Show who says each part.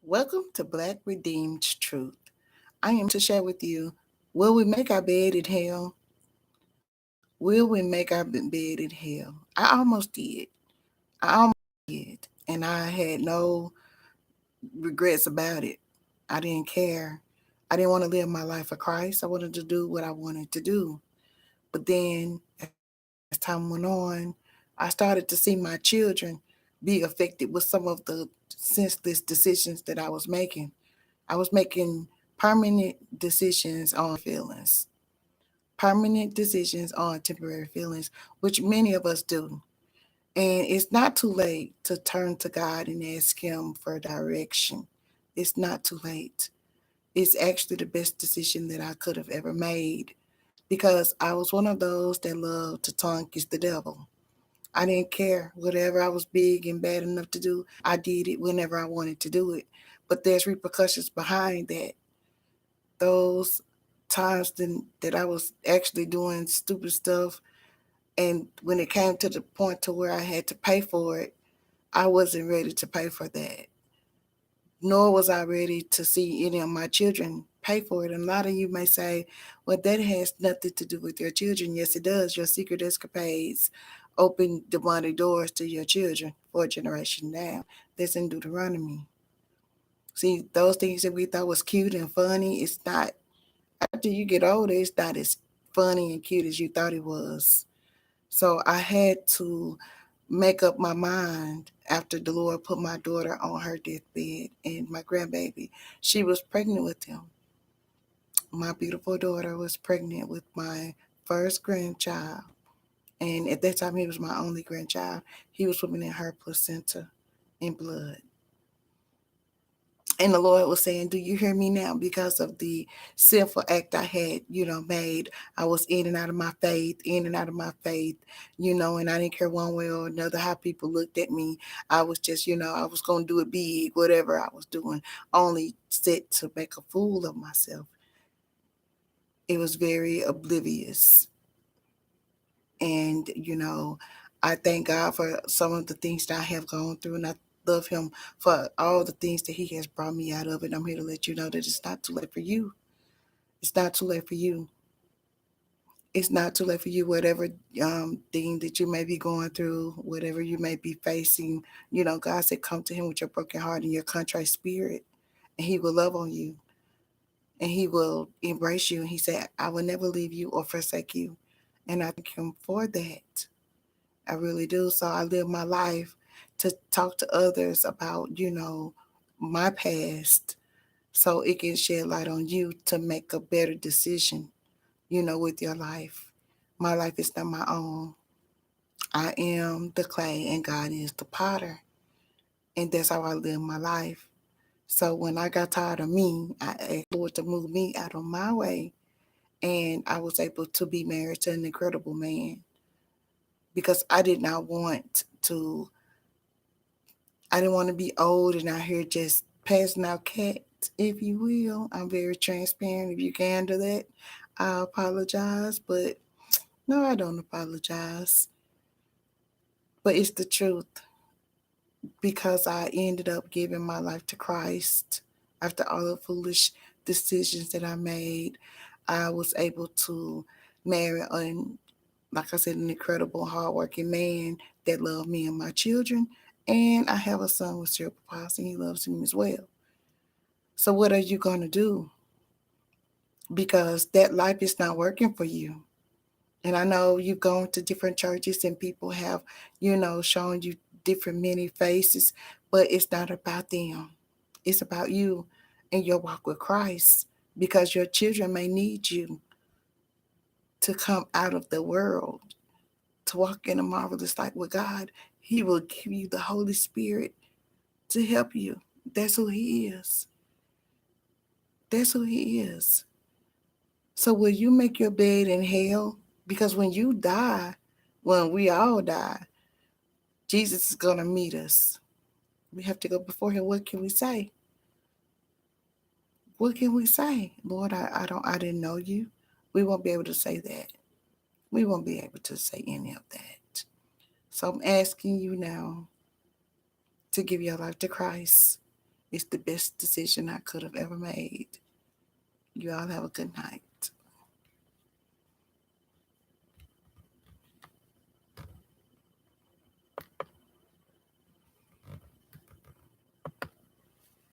Speaker 1: Welcome to Black Redeemed Truth. I am to share with you, will we make our bed in hell? Will we make our bed in hell? I almost did. I almost did. And I had no regrets about it. I didn't care. I didn't want to live my life for Christ. I wanted to do what I wanted to do. But then, as time went on, I started to see my children be affected with some of the senseless decisions that I was making. I was making permanent decisions on feelings, permanent decisions on temporary feelings, which many of us do. And it's not too late to turn to God and ask Him for direction. It's not too late. It's actually the best decision that I could have ever made because I was one of those that loved to tongue kiss the devil. I didn't care. Whatever I was big and bad enough to do, I did it whenever I wanted to do it. But there's repercussions behind that. Those times that I was actually doing stupid stuff, and when it came to the point to where I had to pay for it, I wasn't ready to pay for that. Nor was I ready to see any of my children pay for it. And a lot of you may say, well, that has nothing to do with your children. Yes, it does. Your secret escapades open demonic doors to your children for a generation now. That's in Deuteronomy. See, those things that we thought was cute and funny, it's not. After you get older, it's not as funny and cute as you thought it was. So I had to make up my mind after the Lord put my daughter on her deathbed and my grandbaby. She was pregnant with him. My beautiful daughter was pregnant with my first grandchild. And at that time, he was my only grandchild. He was swimming in her placenta in blood. And the Lord was saying, do you hear me now? Because of the sinful act I had, made. I was in and out of my faith, in and out of my faith, and I didn't care one way or another how people looked at me. I was just, I was going to do it big, whatever I was doing, only set to make a fool of myself. It was very oblivious. And, I thank God for some of the things that I have gone through, and I love Him for all the things that He has brought me out of. And I'm here to let you know that it's not too late for you. It's not too late for you. It's not too late for you, whatever thing that you may be going through, whatever you may be facing. God said, come to Him with your broken heart and your contrite spirit, and He will love on you and He will embrace you. And He said, I will never leave you or forsake you. And I thank Him for that. I really do. So I live my life to talk to others about, my past so it can shed light on you to make a better decision, with your life. My life is not my own. I am the clay and God is the potter. And that's how I live my life. So when I got tired of me, I asked the Lord to move me out of my way. And I was able to be married to an incredible man because to I didn't want to be old and out here just passing out cats, if you will. I'm very transparent. If you can do that, I apologize. But no, I don't apologize. But it's the truth because I ended up giving my life to Christ after all the foolish decisions that I made. I was able to marry like I said, an incredible, hardworking man that loved me and my children. And I have a son with cerebral palsy, and he loves him as well. So, what are you going to do? Because that life is not working for you. And I know you've gone to different churches and people have, shown you different many faces, but it's not about them. It's about you and your walk with Christ because your children may need you to come out of the world to walk in a marvelous light with God. He will give you the Holy Spirit to help you. That's who He is. That's who He is. So will you make your bed in hell? Because when you die, when we all die, Jesus is going to meet us. We have to go before Him. What can we say? What can we say? Lord, I didn't know you. We won't be able to say that. We won't be able to say any of that. So I'm asking you now to give your life to Christ. It's the best decision I could have ever made. You all have a good night.